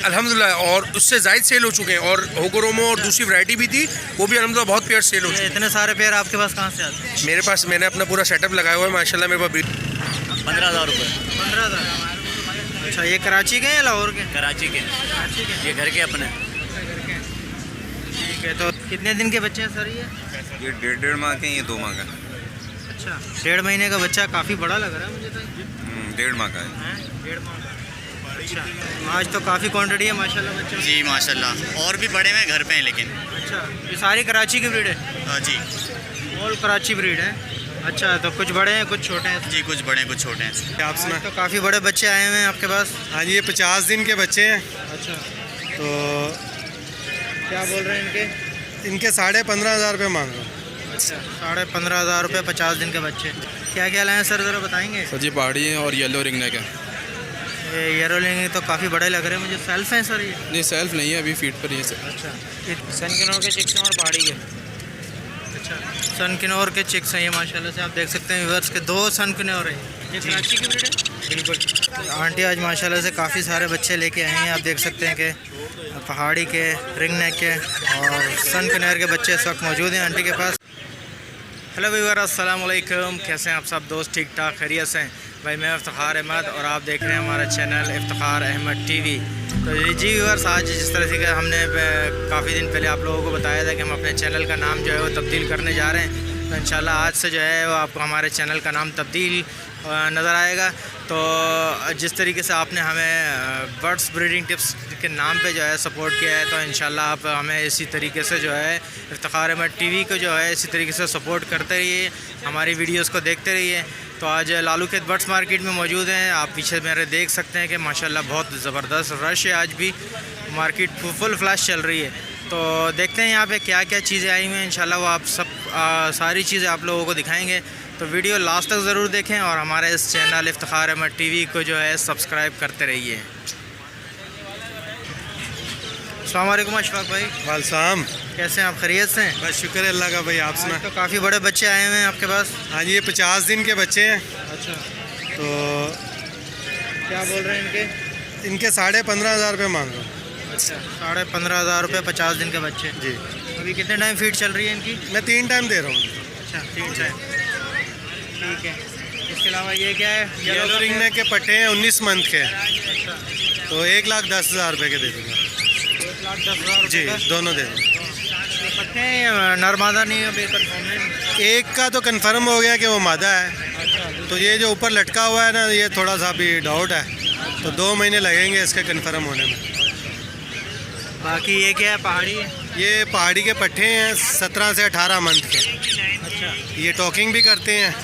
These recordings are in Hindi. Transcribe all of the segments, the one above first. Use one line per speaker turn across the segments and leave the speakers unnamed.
अल्हम्दुलिल्लाह, और उससे ज़ायद सेल हो चुके हैं। और होगोरोमो और दूसरी वैरायटी भी थी, वो भी अल्हम्दुलिल्लाह बहुत पेयर सेल हो चुके हैं।
इतने सारे पेयर आपके पास कहाँ से आते हैं?
मेरे पास, मैंने अपना पूरा सेटअप लगाया हुआ है माशाल्लाह। मेरे पास
15,000 रुपये।
15,000। अच्छा, ये कराची के हैं या लाहौर के?
कराची के। ये घर के अपने।
ठीक है, तो कितने दिन के बच्चे हैं सर ये?
ये 1.5 माह के, ये 2 माह का।
अच्छा, 1.5 महीने का बच्चा, काफ़ी बड़ा लग रहा है मुझे तो।
1.5 माह का है।
1.5 माह का। अच्छा, आज तो काफ़ी क्वांटिटी है माशाल्लाह बच्चों।
जी माशाल्लाह, और भी बड़े में घर पे हैं लेकिन।
अच्छा, ये सारी कराची की ब्रीड है?
हाँ जी।
ऑल कराची ब्रीड है। अच्छा, तो कुछ बड़े हैं कुछ छोटे हैं?
जी, कुछ बड़े कुछ छोटे हैं।
आप सुना, तो काफ़ी बड़े बच्चे आए हुए हैं आपके पास।
हाँ जी, ये 50 दिन के बच्चे हैं।
अच्छा,
तो
क्या बोल रहे हैं इनके?
इनके 15,500 रुपये मांग रहा हूँ।
अच्छा, 15,500 रुपये 50 दिन के बच्चे। क्या क्या लाए हैं सर, ज़रा बताएंगे?
सर जी पहाड़ी है और येलो रिंग नेक है।
ये येरो लेंगे तो काफ़ी बड़े लग रहे हैं मुझे। सेल्फ हैं सर ये?
नहीं सेल्फ नहीं है, अभी फीट पर ही है सर।
अच्छा, सन किनोर के चिक्स हैं और पहाड़ी के। अच्छा, सन किनोर के चिक्स हैं ये माशाल्लाह से, आप देख सकते हैं व्यूअर्स के 2 सन किनोर हैं। ये कराची की ब्रीड है? बिल्कुल। आंटी आज माशाल्लाह से काफ़ी सारे बच्चे लेके आए हैं। आप देख सकते हैं कि पहाड़ी के, रिंग नेक के और सन किनोर के बच्चे इस वक्त मौजूद हैं आंटी के पास। हेलो व्यूअर, अस्सलाम वालेकुम। कैसे हैं आप सब दोस्त? ठीक ठाक खैरियत से हैं? भाई मैं इफ्तिखार अहमद और आप देख रहे हैं हमारा चैनल इफ्तिखार अहमद टीवी। तो जी व्यूअर्स, आज जिस तरह से कि हमने काफ़ी दिन पहले आप लोगों को बताया था कि हम अपने चैनल का नाम जो है वो तब्दील करने जा रहे हैं, तो इंशाल्लाह आज से जो है वो आपको हमारे चैनल का नाम तब्दील नज़र आएगा। तो जिस तरीके से आपने हमें बर्ड्स ब्रीडिंग टिप्स के नाम पे जो है सपोर्ट किया है, तो इंशाल्लाह आप हमें इसी तरीके से जो है इफ्तिखार अहमद टीवी को जो है इसी तरीके से सपोर्ट करते रहिए, हमारी वीडियोस को देखते रहिए। तो आज लालू खेत बर्ड्स मार्केट में मौजूद हैं। आप पीछे मेरे देख सकते हैं कि माशाल्लाह बहुत ज़बरदस्त रश है, आज भी मार्केट फुल फ्लैश चल रही है। तो देखते हैं यहाँ पे क्या क्या चीज़ें आई हुई हैं। इंशाल्लाह वो आप सब सारी चीज़ें आप लोगों को दिखाएंगे, तो वीडियो लास्ट तक ज़रूर देखें और हमारे इस चैनल इफ्तिखार अहमद टीवी को जो है सब्सक्राइब करते रहिए। अस्सलाम वालेकुम अशफाक भाई।
वालसाम,
कैसे हैं आप? खैरियत से हैं?
बस शुक्र है अल्लाह का। भाई आप सुना,
तो काफ़ी बड़े बच्चे आए हुए हैं आपके पास।
हाँ जी, ये 50 दिन के बच्चे हैं।
अच्छा,
तो
क्या बोल रहे हैं इनके?
इनके 15,500 रुपये मांग रहा हूँ।
अच्छा, 15,500 रुपये 50 दिन के बच्चे।
जी,
अभी कितने टाइम फीड चल रही है इनकी?
मैं 3 टाइम दे रहा हूँ।
अच्छा, 3 टाइम। ठीक है, इसके अलावा ये क्या है?
येलो रिंग नेक के पट्टे हैं 19 मंथ के, तो 1,10,000 रुपये के दे दूँगा।
1,10,000
जी, दोनों दे दूँगा।
पट्टे नरमादा नहीं अभी कंफर्म है?
एक का तो कंफर्म हो गया कि वो मादा है,
अच्छा,
तो ये जो ऊपर लटका हुआ है ना, ये थोड़ा सा अभी डाउट है, तो 2 महीने लगेंगे इसके कंफर्म होने में।
बाकी ये क्या है? पहाड़ी है?
ये पहाड़ी के पट्टे हैं 17 से 18 मंथ के।
अच्छा,
ये टॉकिंग भी करते हैं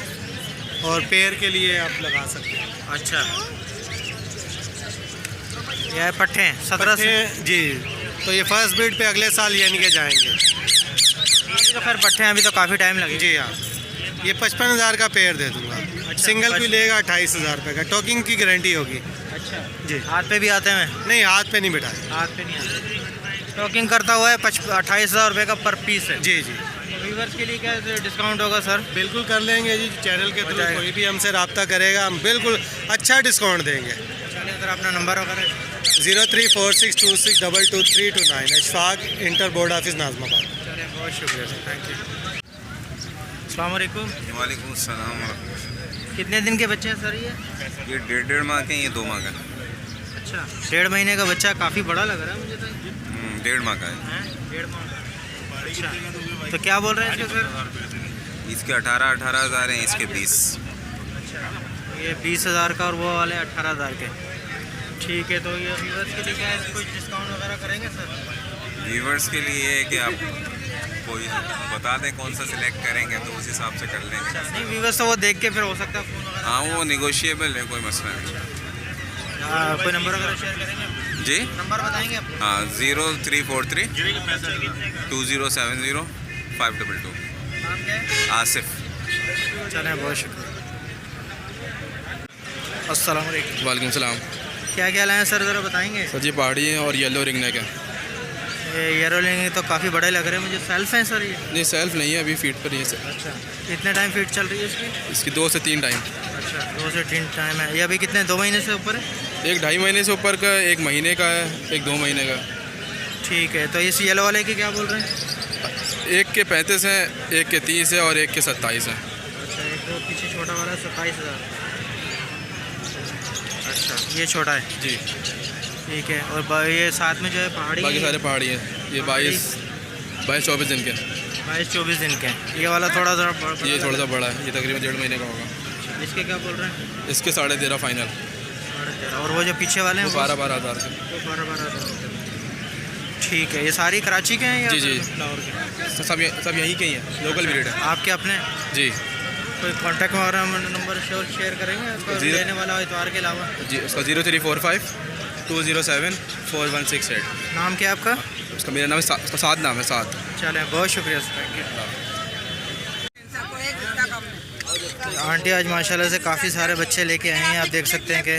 और पेड़ के लिए आप लगा सकते हैं।
अच्छा, ये है पट्टे हैं 17 से?
जी, तो ये फर्स्ट ब्रीड पे अगले साल यानी के जाएंगे।
अभी तो खैर पट्टे हैं, अभी तो काफ़ी टाइम लगेगा।
जी हाँ, ये 55,000 का पेयर दे दूंगा।
अच्छा,
सिंगल भी लेगा 28,000 रुपये का, टॉकिंग की गारंटी होगी।
अच्छा
जी,
हाथ पे भी आते हैं?
नहीं हाथ पे नहीं बिठाए।
हाथ पे नहीं आते। टॉकिंग करता हुआ है 28,000 रुपये का पर पीस है।
जी जी,
व्यूअर्स के लिए क्या डिस्काउंट होगा सर?
बिल्कुल कर लेंगे जी। चैनल के थ्रू कोई भी हमसे रब्ता करेगा, हम बिल्कुल अच्छा डिस्काउंट देंगे।
चलिए सर, अपना नंबर वगैरह।
0346262229, अशफाक इंटर बोर्ड ऑफिस नाज़माबाद।
चलिए, बहुत शुक्रिया सर, थैंक यू। अस्सलाम वालेकुम।
वालेकुम सलाम।
कितने दिन के बच्चे हैं सर ये?
ये 1.5 माह के, ये 2 माह का।
अच्छा, 1.5 महीने का बच्चा, काफ़ी बड़ा लग रहा है मुझे तो।
1.5 माह का है।
1.5 माह का। अच्छा, तो क्या बोल रहे हैं इसके सर?
इसके 18,000 हैं, इसके 20।
अच्छा, ये 20,000 का और वो वाले 18,000 के। ठीक है, तो ये व्यूअर्स के लिए क्या है, कुछ डिस्काउंट वगैरह करेंगे सर?
व्यूवर्स के लिए है कि आप कोई बता दें कौन सा सिलेक्ट करेंगे, तो उस हिसाब से कर लेंगे।
नहीं, व्यूअर्स तो वो देख के फिर हो सकता है फ़ोन वगैरह।
हाँ, वो निगोशिएबल है, कोई मसला नहीं।
कोई नंबर वगैरह शेयर करेंगे?
जी
नंबर बताएंगे आप?
हाँ, 0343 2070 522।
नाम क्या है?
आसिफ।
चलें, बहुत शुक्रिया। अस्सलाम वालेकुम।
वालेकुम सलाम।
क्या क्या लाए हैं सर, ज़रा बताएंगे?
सर जी पहाड़ी है और येलो रिंग नेक है।
ये येरो लेंगे तो काफ़ी बड़े लग रहे हैं मुझे। सेल्फ हैं सर ये?
नहीं सेल्फ नहीं है, अभी फीट पर ही है सर।
अच्छा, कितने टाइम फीड चल रही है इसकी?
इसकी 2 से 3 टाइम।
अच्छा, 2 से 3 टाइम है। ये अभी कितने, 2 महीने से ऊपर है?
एक 2.5 महीने से ऊपर का, एक महीने का है, एक 2 महीने का।
ठीक है, तो इस येलो वाले के क्या बोल रहे हैं?
एक के 35 हैं, एक के 30 है और एक के 27 हैं।
अच्छा, एक तो पीछे छोटा वाला 27,000। अच्छा, ये छोटा है।
जी,
ठीक है, और ये साथ में जो है पहाड़ी,
बाकी सारे पहाड़ी हैं। ये 22-24 दिन के हैं।
22-24 दिन के हैं। ये वाला थोड़ा सा
ये थोड़ा सा बड़ा है, ये तकरीबन 1.5 महीने का होगा।
इसके क्या बोल रहे हैं?
इसके 13.5 फाइनल।
13.5। और वो जो पीछे वाले हैं
वो 12-12 हज़ार के।
वो 12-12 हज़ार। ठीक है, ये सारी कराची के हैं या
जी जी,
लाहौर के?
सब यहीं के ही हैं, लोकल ब्रीड है।
आपके अपने?
जी
कोई कॉन्टैक्ट वगैरह नंबर शेयर करेंगे तो लेने वाला इतवार के अलावा?
जी, उसका 0345-207-4168।
नाम क्या है आपका?
उसका मेरा नाम उसका साद नाम है, साद।
चलें, बहुत शुक्रिया। आंटी आज माशाल्लाह से काफ़ी सारे बच्चे लेके आए हैं। आप देख सकते हैं कि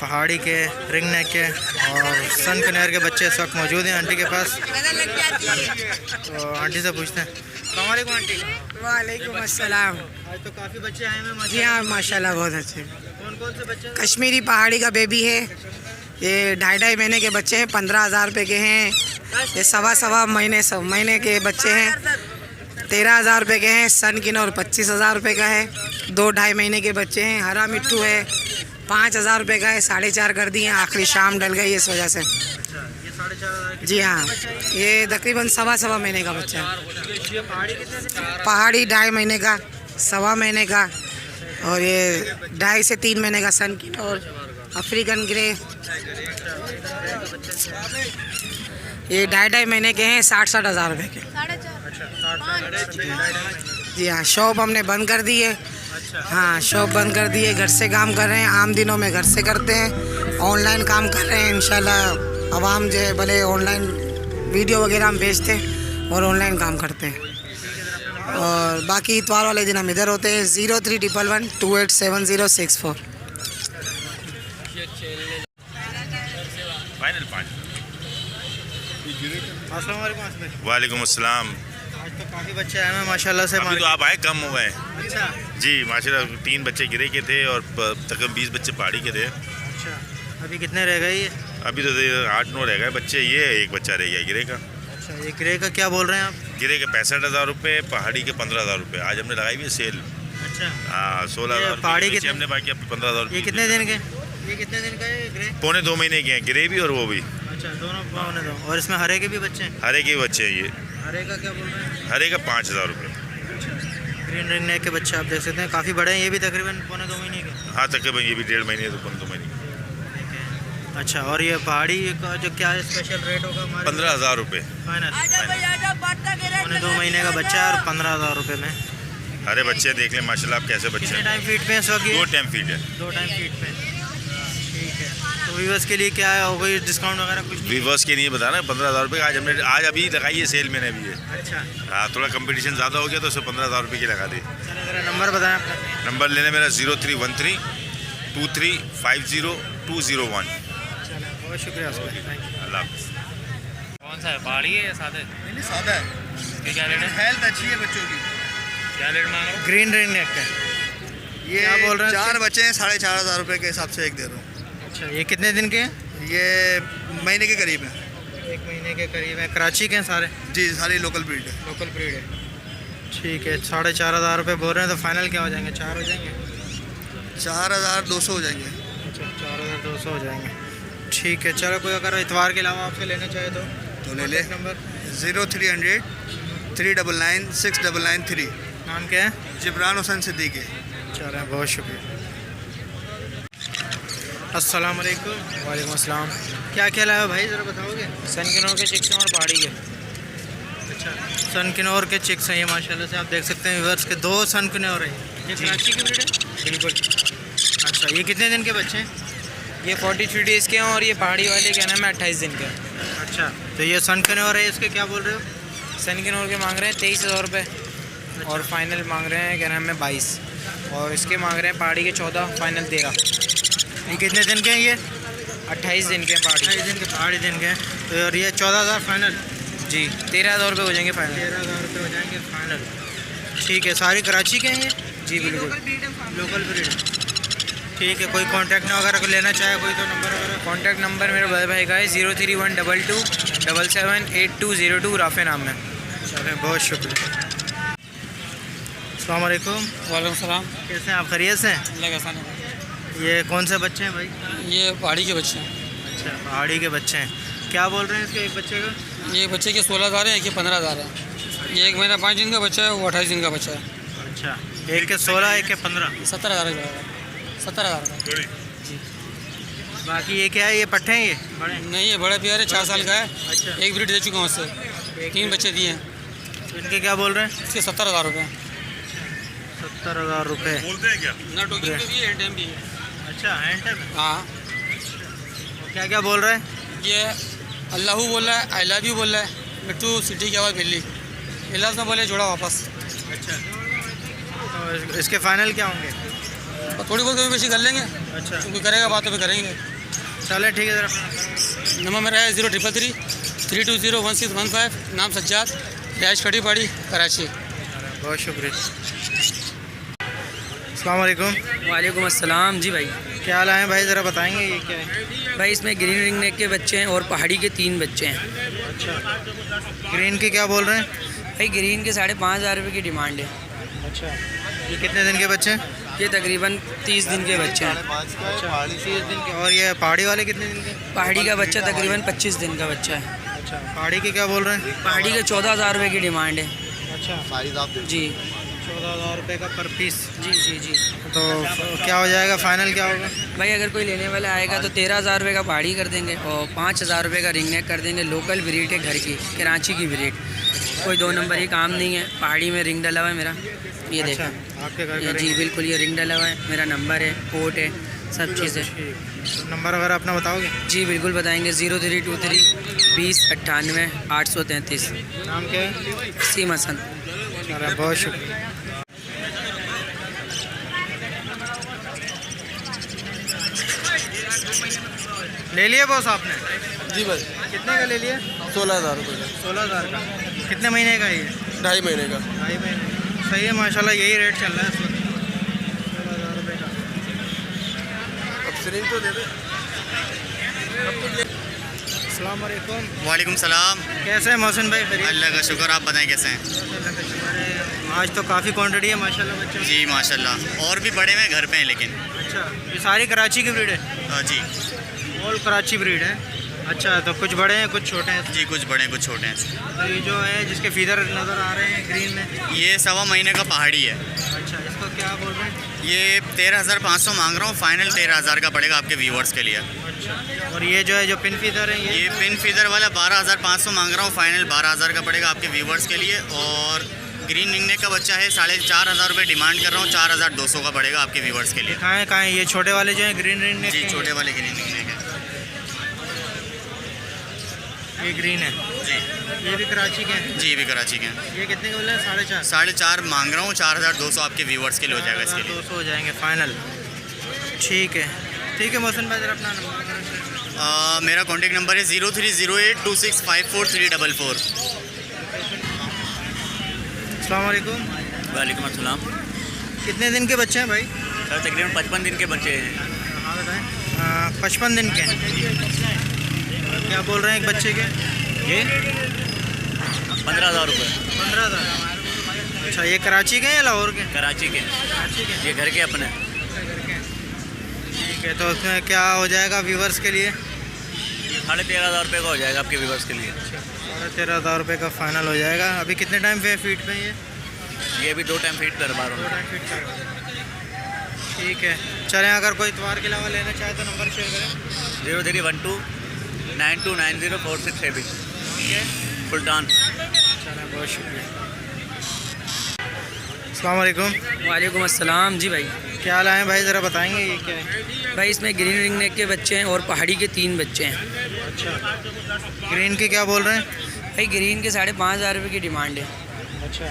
पहाड़ी के, रिंग नेक के और सन कनेर के बच्चे इस वक्त मौजूद हैं आंटी के पास। तो आंटी से पूछते हैं। अस्सलाम वालेकुम आंटी।
वालेकुम अस्सलाम।
आज तो काफ़ी बच्चे आए हैं
जी हाँ, माशाल्लाह बहुत अच्छे।
कौन कौन से बच्चे?
कश्मीरी पहाड़ी का बेबी है, ये 2.5 महीने के बच्चे हैं, 15,000 रुपये के हैं। ये सवा महीने के बच्चे हैं, 13,000 रुपये के हैं। सन किनौर 25,000 रुपये का है। 2-2.5 महीने के बच्चे हैं। हरा मिट्टू है, 5,000 रुपये का है। 4.5 कर दिए, आखिरी शाम डल गई इस वजह से।
ये 4.5
जी हाँ, ये तकरीबन सवा महीने का बच्चा है।
ये पहाड़ी कितने दिन?
पहाड़ी 2.5 महीने का, 1.25 महीने का, और ये 2.5 से 3 महीने का सन किनौर, अफ्रीकन ग्रे। ये 2.5 महीने के हैं, 60 हज़ार रुपये के। जी हाँ, शॉप हमने बंद कर दी है। हाँ, शॉप बंद कर दी है, घर से काम कर रहे हैं। आम दिनों में घर से करते हैं, ऑनलाइन काम कर रहे हैं। इंशाल्लाह आवाम जो है भले ऑनलाइन वीडियो वगैरह हम भेजते हैं और ऑनलाइन काम करते हैं। और बाकी इतवार वाले दिन हम इधर होते हैं। 0311287064।
फाइनल 5।
अस्सलाम वालेकुम आसफ़ भाई।
वालेकुम अस्सलाम।
आज तो काफ़ी बच्चे आए हैं माशाल्लाह से।
अभी तो आप आए कम हुए हैं
अच्छा
जी, माशाल्लाह 3 बच्चे गिरे के थे और तकरीबन 20 बच्चे पहाड़ी के थे।
अच्छा, अभी कितने रह गए ये?
अभी तो 8-9 रह गए बच्चे, ये एक बच्चा रह गया गिरे का।
अच्छा, ये ग्रे का क्या बोल रहे हैं आप?
गिरे के 65,000 रुपये, पहाड़ी के 15,000 रुपये। आज हमने लगाई हुई है सेल।
अच्छा,
हाँ, 16,000
पहाड़ी
रुपये
कितने?
हमने, बाकी अब 15,000
ये कितने दिन के? ये कितने दिन का है ग्रे?
2.25 महीने के हैं, गिरे भी और वो भी।
अच्छा, दोनों पौने दो। और इसमें हरे के भी बच्चे हैं?
हरे के बच्चे हैं ये।
हरे का क्या बोल रहे हैं?
हरे का 5,000 रुपये।
ग्रीन रिंग नेक के बच्चे आप देख सकते हैं, काफ़ी बड़े हैं। ये भी तकरीबन 2.25 महीने के।
हाँ, तकरीबन ये भी 1.5 महीने तो 2 महीने।
अच्छा, और ये पहाड़ी का जो क्या है स्पेशल रेट होगा हमारे?
15,000 रुपये
फाइनल। 2.25 महीने का बच्चा है और 15,000 रुपये में।
हरे बच्चे देख लें माशाल्लाह आप कैसे बच्चे
कितने
हैं।
टाइम फीट पे है इस वक्त?
2 टाइम फीड है।
2 टाइम फीट पे। ठीक है, तो व्यूअर्स के लिए क्या है, हो गई डिस्काउंट वगैरह कुछ नहीं?
वीवर्स के लिए बताना 15,000 रुपये। आज हमने अभी लगाई है सेल मैंने भी है।
अच्छा,
हाँ, थोड़ा कंपटीशन ज़्यादा हो गया तो उसे 15,000 रुपये की लगा दी।
चलो ज़रा नंबर बताएं आपका।
नंबर लेने मेरा 0313235201।
चलो, बहुत शुक्रिया आपका, थैंक यू।
अल्लाह हाफ़िज़।
कौन सा है, पहाड़ी है या सादा है?
नहीं, सादा है।
इसकी क्या रेट है?
हेल्थ अच्छी है बच्चों की।
क्या रेट मांग रहे हो?
ग्रीन रिंग नेक का
ये
क्या बोल रहे हैं?
4 बच्चे हैं, 4,500 रुपये के हिसाब से एक दे रहा हूँ।
अच्छा, ये कितने दिन के हैं?
ये महीने के करीब है।
1 महीने के करीब है। कराची के हैं सारे?
जी, सारी लोकल ब्रीड है।
लोकल ब्रीड है। ठीक है, 4,500 रुपये बोल रहे हैं, तो फाइनल क्या हो जाएंगे? 4 हो जाएंगे?
4,200 हो जाएंगे।
अच्छा, 4,200 हो जाएंगे। ठीक है, चलो कोई अगर इतवार के अलावा आपसे लेना चाहे तो
ले ले।
नंबर
0300 399 6993।
नाम क्या है?
जिब्रान हुसैन सिद्दीकी।
चलो, बहुत शुक्रिया। अस्सलाम वालेकुम।
वालेकुम अस्सलाम।
क्या क्या लाया भाई, ज़रा बताओगे?
सन किनौर के चिक्स हैं और पहाड़ी के।
अच्छा, सन किनौर के चिक्स हैं ये माशाल्लाह से। आप देख सकते हैं व्यूअर्स के 2 सन किनौर हैं। ये कराची की ब्रीड है?
बिल्कुल।
अच्छा, ये कितने दिन के बच्चे हैं?
ये 43 डेज़ के हैं और ये पहाड़ी वाले क्या नाम है 28 दिन के।
अच्छा, तो ये सन किनौर है, इसके क्या बोल रहे हो?
सन किनौर के मांग रहे हैं 23,000 रुपये और फाइनल मांग रहे हैं क्या नाम है 22, और इसके मांग रहे हैं पहाड़ी के 14, फाइनल 13।
ये कितने दिन के हैं? ये
28 दिन के हैं पहाड़ी।
28 दिन के पहाड़ी दिन के हैं। तो और ये 14,000 फाइनल?
जी, 13,000 रुपये हो जाएंगे फाइनल।
13,000 रुपये हो जाएंगे फाइनल। ठीक है, सारी कराची के हैं ये?
जी बिल्कुल।
Local breed. ठीक है, कोई कांटेक्ट ना वगैरह को लेना चाहे कोई तो नंबर वगैरह?
कॉन्टैक्ट नंबर मेरे बड़े भाई का है 03122778202 राफे नाम है।
चले, बहुत शुक्रिया। अस्सलाम वालेकुम।
वालेकुम सलाम।
कैसे हैं आप, खैरियत से हैं?
अल्लाह का एहसान है।
ये कौन से बच्चे हैं भाई?
ये पहाड़ी के बच्चे हैं।
अच्छा, पहाड़ी के बच्चे हैं। क्या बोल रहे हैं इसके एक बच्चे का?
ये बच्चे के 16,000 है, एक के 15,000 है। ये 1 महीना 5 दिन का बच्चा है, वो 28 दिन का बच्चा है।
अच्छा, एक के 16, एक के 15।
17,000 का, 17,000 का।
बाकी ये क्या है, ये पट्ठे हैं ये बड़े?
नहीं, ये बड़ा प्यार है, 4 साल का है।
अच्छा,
एक ब्रीड दे चुका हूँ उससे, 3 बच्चे दिए हैं।
तो इनके क्या बोल रहे हैं?
इसके 17,000 रुपये।
70,000 रुपये।
ना टोकिंग भी है, हैंड टाइम भी है।
अच्छा, हैंड टैग।
हाँ।
क्या क्या बोल रहे हैं?
ये अल्लाहू बोल रहा है, आई लव यू बोल रहा है, मिट्टू सिटी की आवाज़ बिल्ली इलाज में बोले जोड़ा वापस।
अच्छा, तो इसके फाइनल क्या होंगे?
और थोड़ी बहुत कभी बेशी कर लेंगे।
अच्छा,
कोई करेगा बात तो फिर करेंगे।
चले ठीक है। ज़रा
नंबर मेरा है 033 3201615। नाम सज्जाद, रैश खड़ी पड़ी, कराची।
बहुत शुक्रिया। अस्सलाम वालेकुम।
वालेकुम अस्सलाम। जी भाई,
क्या हाल है भाई, ज़रा बताएंगे ये क्या है?
भाई इसमें ग्रीन रिंग नेक के बच्चे हैं और पहाड़ी के 3 बच्चे हैं।
अच्छा, ग्रीन के क्या बोल रहे हैं?
भाई ग्रीन के 5,500 रुपये की डिमांड है।
अच्छा, ये कितने दिन के बच्चे हैं?
ये तकरीबन 30 दिन के बच्चे हैं।
अच्छा, 30 दिन के। और ये पहाड़ी वाले कितने दिन के?
पहाड़ी का बच्चा तकरीबन 25 दिन का बच्चा है।
अच्छा, पहाड़ी के क्या बोल रहे हैं?
पहाड़ी के 14,000 रुपये की डिमांड है।
अच्छा,
जी
14,000 रुपये का पर पीस।
जी जी जी।
तो क्या हो जाएगा, फाइनल क्या होगा?
भाई अगर कोई लेने वाला आएगा तो 13,000 रुपये का पहाड़ी कर देंगे और 5,000 रुपये का रिंग नेक कर देंगे। लोकल ब्रीड है, घर की, कराची की ब्रीड, कोई 2 नंबर ही काम नहीं है। पहाड़ी में रिंग डला हुआ है मेरा, ये देखो।
आपके घर
जी बिल्कुल, ये रिंग डला हुआ है, मेरा नंबर है, कोट है, सब चीज़ें।
नंबर वगैरह अपना बताओगे?
जी बिल्कुल बताएंगे। 0323 20 98 833।
नाम क्या है?
सीम हसन।
चलो, बहुत शुक्रिया। ले लिए बॉस आपने?
जी भाई।
कितने का ले लिया?
16,000 रुपये का।
16,000 का। कितने महीने का ये?
2.5 महीने का।
2.5 महीने। सही है माशाल्लाह, यही रेट चल रहा है इस वक्त। 16,000 रुपये का।
अब सिरिंज तो दे दे।
अस्सलाम वालेकुम।
वालेकुम सलाम।
कैसे हैं मोहसिन भाई, खैरियत?
अल्लाह का शुक्र, आप बताएं कैसे हैं?
अल्लाह का शुक्र है। आज तो काफ़ी क्वांटिटी है माशाल्लाह बच्चों की।
जी माशाल्लाह, और भी बड़े में घर पे हैं लेकिन।
अच्छा, ये सारी कराची की ब्रीड है?
जी
ऑल कराची ब्रीड है। अच्छा, तो कुछ बड़े हैं कुछ छोटे हैं।
जी, कुछ बड़े हैं कुछ छोटे हैं।
तो ये जो है जिसके फीदर नज़र आ रहे हैं ग्रीन में,
ये 1.25 महीने का पहाड़ी है।
अच्छा, इसको क्या बोल रहे हैं?
ये 13,500 मांग रहा हूँ, फाइनल 13,000 का पड़ेगा आपके व्यूवर्स के लिए।
अच्छा, और ये जो है जो पिन फीदर है
ये पिन फीदर वाला 12,500 मांग रहा हूँ, फाइनल 12,000 का पड़ेगा आपके व्यूवर्स के लिए। और ग्रीन रिंगनेक का बच्चा है, 4,500 रुपये डिमांड कर रहा हूँ, 4,200 का पड़ेगा आपके व्यूवर्स के लिए।
कहाँ है ये छोटे वाले जो हैं ग्रीन रिंग?
जी, छोटे वाले ग्रीन रिंगनेक है।
ये ग्रीन है
जी।
ये भी कराची के हैं?
जी, भी कराची के हैं।
ये कितने के बोले? 4,500।
4,500 मांग रहा हूँ, 4,200 आपके व्यूवर्स के लिए हो जाएगा इसके लिए।
200 हो जाएंगे फाइनल। ठीक है ठीक है मोहसिन भाई, ज़रा अपना नंबर।
मेरा कॉन्टेक्ट नंबर है 030826544344।
अस्सलाम वालेकुम।
वालेकुम अस्सलाम।
कितने दिन के बच्चे हैं भाई?
सर तकरीबन 55 दिन के बच्चे हैं।
हाँ बताएँ। 55 दिन के। क्या बोल रहे हैं एक बच्चे के?
ये 15,000 रुपये।
15,000। अच्छा, ये कराची के हैं या लाहौर के?
कराची के।
कराची के।
ये घर के अपने।
ठीक है, तो उसमें क्या हो जाएगा व्यूवर्स के लिए?
13,500 रुपये का हो जाएगा आपके व्यूवर्स के लिए।
13,500 रुपये का फाइनल हो जाएगा। अभी कितने टाइम पे फीट पे
ये भी 2 टाइम फीड करवा रहा हूँ।
2 टाइम फीट कर। ठीक है, चलें। अगर कोई इतवार के अलावा लेना चाहे तो नंबर शेयर करें।
031292904687 सुल्तान।
चलें, बहुत शुक्रिया। अस्सलाम वालेकुम।
वालेकुम अस्सलाम। जी भाई,
क्या हाल है भाई, ज़रा बताएंगे ये क्या है?
भाई इसमें ग्रीन रिंग नेक के बच्चे हैं और पहाड़ी के 3 बच्चे हैं।
अच्छा, ग्रीन के क्या बोल रहे हैं?
भाई ग्रीन के 5,500 रुपये की डिमांड है।
अच्छा,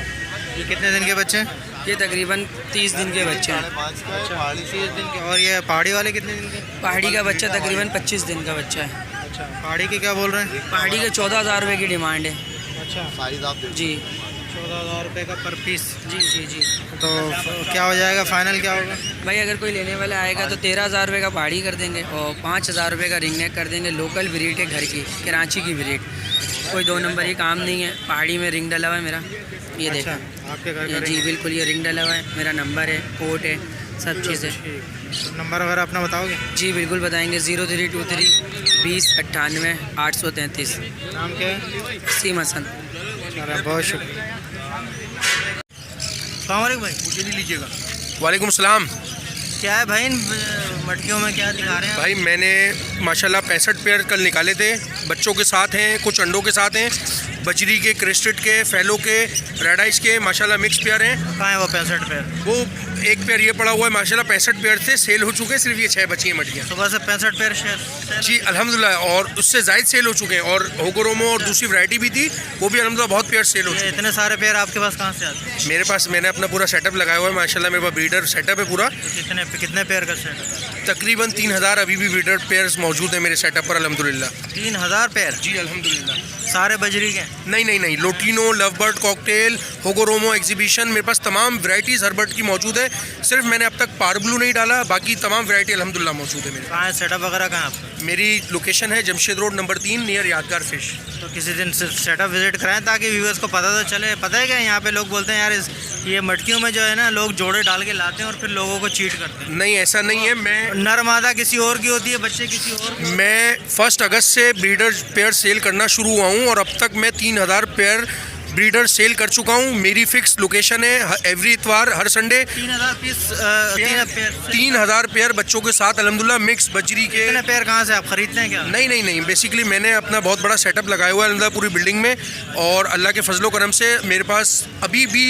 ये कितने दिन के बच्चे हैं?
ये तकरीबन 30 दिन के बच्चे हैं।
अच्छा, 30 दिन के। और ये पहाड़ी वाले कितने दिन के?
पहाड़ी का बच्चा तकरीबन 25 दिन का बच्चा है।
अच्छा, पहाड़ी के क्या बोल रहे हैं?
पहाड़ी के 14,000 रुपये की डिमांड है।
अच्छा,
जी
14,000 रुपये का पर पीस।
जी जी जी।
तो क्या हो जाएगा, फाइनल क्या होगा?
भाई अगर कोई लेने वाला आएगा तो 13,000 रुपये का पहाड़ी कर देंगे और 5,000 रुपये का रिंग नेक कर देंगे। लोकल ब्रीड है घर की, कराची की ब्रीड, कोई 2 नंबर ही काम नहीं है। पहाड़ी में रिंग डला हुआ है मेरा, ये देखो।
आपके घर का
जी बिल्कुल, ये रिंग डला हुआ है, मेरा नंबर है, कोट है, सब चीज़ें।
नंबर वगैरह अपना बताओगे?
जी बिल्कुल बताएंगे। 0323 20 98 833।
नाम क्या है?
सीम हसन।
चलो, बहुत शुक्रिया। अस्सलाम वालेकुम भाई।
मुझे नहीं लीजिएगा। वालेकुम सलाम।
क्या है भाई इन मटकियों में, क्या दिखा रहे हैं आप?
भाई मैंने माशाल्लाह 65 पेयर कल निकाले थे, बच्चों के साथ हैं, कुछ अंडों के साथ हैं, बजरी के, क्रेस्टेड के, फैलो के, रेड आइस के, माशाल्लाह मिक्स पेयर हैं।
कहाँ है वो 65 पेयर?
वो एक पेयर ये पड़ा हुआ है, माशाल्लाह 65 पेयर थे, सेल हो चुके हैं, सिर्फ ये 6 बची हैं मटकियाँ।
सुबह से 65 पेयर शेयर?
जी अल्हम्दुलिल्लाह, और उससे ज़ायद सेल हो चुके हैं। और होगोरोमो और दूसरी वैरायटी भी थी, वो भी अल्हम्दुलिल्लाह बहुत पेयर सेल हो चुके हैं।
इतने सारे पेयर आपके पास कहाँ से आते हैं?
मेरे पास, मैंने अपना पूरा सेटअप लगाया हुआ है माशाल्लाह, मेरे पास ब्रीडर सेटअप है पूरा।
तो कितने पेयर का सेट है?
तकरीबन 3,000 अभी भी ब्रीडर पेयर्स मौजूद है मेरे सेटअप पर अल्हम्दुलिल्लाह।
3,000 पेयर?
जी अल्हम्दुलिल्लाह।
सारे बजरी के?
नहीं, लोटिनो, लवबर्ड, कॉकटेल, होगोरोमो एग्जीबिशन, मेरे पास तमाम वैरायटीज़ हर बर्ड की मौजूद है। सिर्फ मैंने अब तक पारब्लू नहीं डाला, बाकी तमाम वैरायटी अल्हम्दुलिल्लाह मौजूद है मेरे।
कहाँ है सेटअप वगैरह, कहाँ आपका?
मेरी लोकेशन है जमशेद रोड नंबर 3 नियर यादगार फिश।
तो किसी दिन सेटअप विजिट कराएं ताकि व्यूअर्स को पता तो चले। पता है क्या, यहाँ पे लोग बोलते हैं यार ये मटकियों में जो है ना, लोग जोड़े डाल के लाते हैं और फिर लोगों को चीट करते हैं।
नहीं, ऐसा नहीं है। मैं
नर मादा किसी और की होती है, बच्चे किसी और की।
मैं 1 अगस्त से ब्रीडर पेयर सेल करना शुरू हुआ हूँ और अब तक मैं 3,000 पेयर ब्रीडर सेल कर चुका हूँ। मेरी फिक्स लोकेशन है, एवरी इतवार, हर संडे
3,000 पीस,
3,000 पेयर बच्चों के साथ अल्हम्दुलिल्लाह मिक्स बजरी के।
इतने पेयर कहाँ से आप खरीदते हैं क्या?
नहीं, बेसिकली मैंने अपना बहुत बड़ा सेटअप लगाया हुआ है अल्हम्दुलिल्लाह पूरी बिल्डिंग में, और अल्लाह के फजलो करम से मेरे पास अभी भी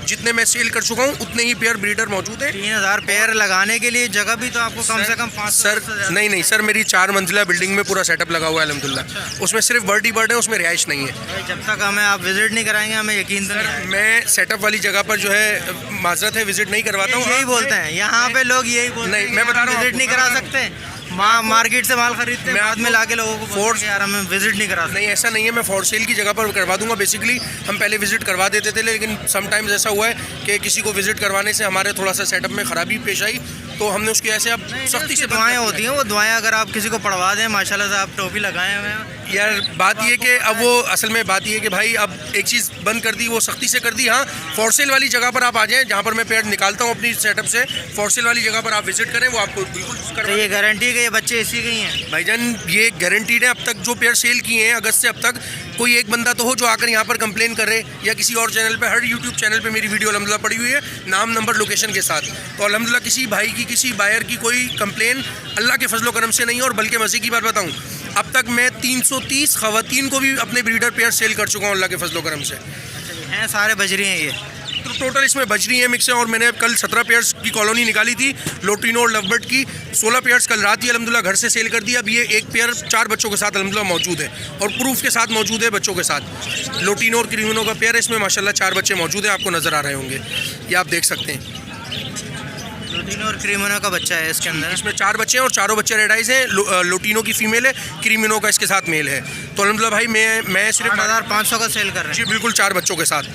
जितने मैं सेल कर चुका हूँ उतने ही पेयर ब्रीडर मौजूद है।
3,000 पेयर लगाने के लिए जगह भी तो आपको कम से कम 500
सर नहीं सर, मेरी 4 मंजिला बिल्डिंग में पूरा सेटअप लगा हुआ है अल्हम्दुलिल्लाह। उसमें सिर्फ बर्ड ही बर्ड है, उसमें रिहाइश नहीं है।
जब तक हमें आप विजिट नहीं कराएंगे हमें यकीन तो नहीं।
मैं सेटअप वाली जगह पर जो है माजरत है विजिट नहीं करवाता हूँ।
यही बोलते हैं यहाँ पे लोग, यही बोलते हैं।
नहीं, मैं बता रहा हूँ,
विजिट नहीं करा सकते, मार्केट से माल खरीदते हैं, बाद में लाके लोगों को फोर्स यार हमें विजिट नहीं करा सकते।
नहीं, ऐसा नहीं है, मैं फॉर सेल की जगह पर करवा दूंगा। बेसिकली हम पहले विजिट करवा देते थे, लेकिन समटाइम्स ऐसा हुआ है कि किसी को विजिट करवाने से हमारे थोड़ा सा सेटअप में ख़राबी पेश आई, तो हमने उसकी ऐसे अब सख्ती से
दुआएं होती हैं। वो दुआएं अगर आप किसी को पढ़वा दें, माशाल्लाह से आप टोपी लगाए हुए हैं
यार। बात ये कि अब वो असल में बात ये कि भाई अब एक चीज़ बंद कर दी, वो सख्ती से कर दी। हाँ, फॉर सेल वाली जगह पर आप आ जाएँ, जहाँ पर मैं पेड़ निकालता हूँ अपनी सेटअप से, फॉर सेल वाली जगह पर आप विजिट करें, वो आपको बिल्कुल
तो ये गारंटी है कि ये बच्चे इसी के ही हैं?
भाईजान ये गारंटीड है। अब तक जो पेयर सेल किए हैं अगस्त से अब तक, कोई एक बंदा तो हो जो आकर यहाँ पर कंप्लेन करे, या किसी और चैनल पे, हर यूट्यूब चैनल पे मेरी वीडियो अल्हम्दुलिल्लाह पड़ी हुई है नाम, नंबर, लोकेशन के साथ। तो अल्हम्दुलिल्लाह किसी भाई की, किसी बायर की कोई कंप्लेन अल्लाह के फजलो करम से नहीं है। और बल्कि मज़े की बात बताऊँ, अब तक मैं 330 ख़वातीन को भी अपने ब्रीडर पेयर सेल कर चुका हूँ अल्लाह के फजलो करम से।
हैं सारे बजरी हैं ये?
तो टोटल इसमें बजरी है, मिक्स है। और मैंने कल 17 पेयर्स की कॉलोनी निकाली थी, लोटिनो और लवबर्ड की। 16 पेयर्स कल रात ही अल्हम्दुलिल्लाह घर से सेल कर दिया। अब ये एक पेयर 4 बच्चों के साथ अल्हम्दुलिल्लाह मौजूद है, और प्रूफ के साथ मौजूद है बच्चों के साथ। लोटिनो और क्रीमिनो का पेयर है, इसमें माशाल्लाह 4 बच्चे मौजूद हैं, आपको नज़र आ रहे होंगे, ये आप देख सकते हैं।
लोटिनो और क्रीमिनो का बच्चा है इसके अंदर?
इसमें 4 बच्चे हैं और चारों बच्चे रेड आइज हैं। लोटिनो की फीमेल है, क्रीमिनो का इसके साथ मेल है। तो अल्हम्दुलिल्लाह भाई मैं सिर्फ
8,500 का सेल कर रहे हैं?
जी बिल्कुल, 4 बच्चों के साथ।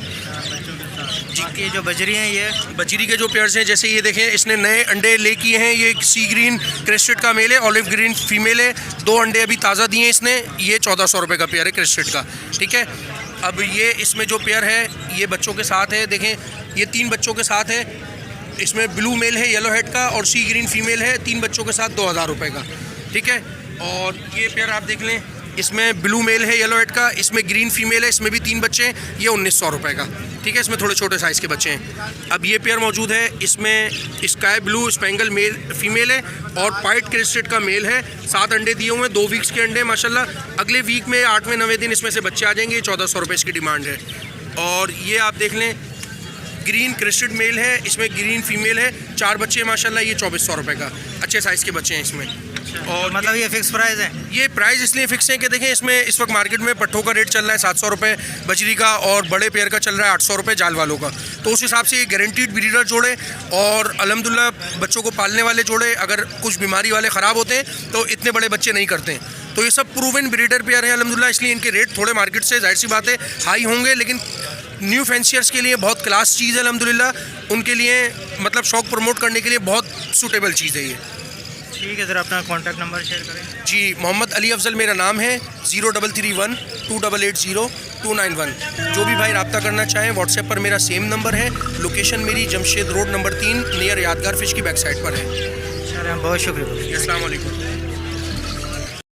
बाकी जो बजरी हैं, ये
बजरी के जो पेयर्स हैं, जैसे ये देखें, इसने नए अंडे ले किए हैं। ये सी ग्रीन क्रेस्टेड का मेल है, ऑलिव ग्रीन फीमेल है। 2 अंडे अभी ताज़ा दिए हैं इसने। ये 1,400 रुपये का पेयर है क्रेस्टेड का, ठीक है। अब ये इसमें जो पेयर है ये बच्चों के साथ है, देखें ये 3 बच्चों के साथ है। इसमें ब्लू मेल है येलो हेड का, और सी ग्रीन फीमेल है, 3 बच्चों के साथ 2,000 रुपये का, ठीक है। और ये पेयर आप देख लें, इसमें ब्लू मेल है येलो हेड का, इसमें ग्रीन फीमेल है, इसमें भी 3 बच्चे हैं, ये 1,900 रुपये का, ठीक है। इसमें थोड़े छोटे साइज़ के बच्चे हैं। अब ये पेयर मौजूद है, इसमें sky blue spangle male female है और वाइट क्रेस्टेड का मेल है। 7 अंडे दिए हुए हैं, 2 वीक्स के अंडे माशाल्लाह। अगले वीक में 8वें 9वें दिन इसमें से बच्चे आ जाएंगे। 1,400 रुपये इसकी डिमांड है। और ये आप देख लें, ग्रीन क्रेस्टेड मेल है, इसमें ग्रीन फीमेल है, 4 बच्चे माशाल्लाह। ये 2,400 रुपये का, अच्छे साइज़ के बच्चे हैं इसमें।
और मतलब ये फिक्स प्राइस है?
ये प्राइस इसलिए फिक्स है कि देखें, इसमें इस वक्त मार्केट में पट्ठों का रेट चल रहा है 700 रुपये बजरी का, और बड़े पेयर का चल रहा है 800 रुपये जाल वालों का। तो उस हिसाब से ये गारंटीड ब्रीडर जोड़े, और अल्हम्दुलिल्लाह बच्चों को पालने वाले जोड़े, अगर कुछ बीमारी वाले ख़राब होते हैं तो इतने बड़े बच्चे नहीं करते हैं। तो ये सब प्रूवन ब्रीडर पेयर हैं अल्हम्दुलिल्लाह, इसलिए इनके रेट थोड़े मार्केट से जाहिर सी बात है हाई होंगे, लेकिन न्यू फैंसियर्स के लिए बहुत क्लास चीज़ है अल्हम्दुलिल्लाह, उनके लिए मतलब शौक प्रमोट करने के लिए बहुत सूटेबल चीज़ है ये।
ठीक है सर, अपना कॉन्टैक्ट नंबर शेयर करें।
जी, मोहम्मद अली अफजल मेरा नाम है, 0331 2880 291। जो भी भाई रब्ता करना चाहें व्हाट्सएप पर मेरा सेम नंबर है। लोकेशन मेरी जमशेद रोड नंबर 3 नियर यादगार फिश की बैक साइड पर है।
चलिए, बहुत शुक्रिया।
अस्सलाम वालेकुम।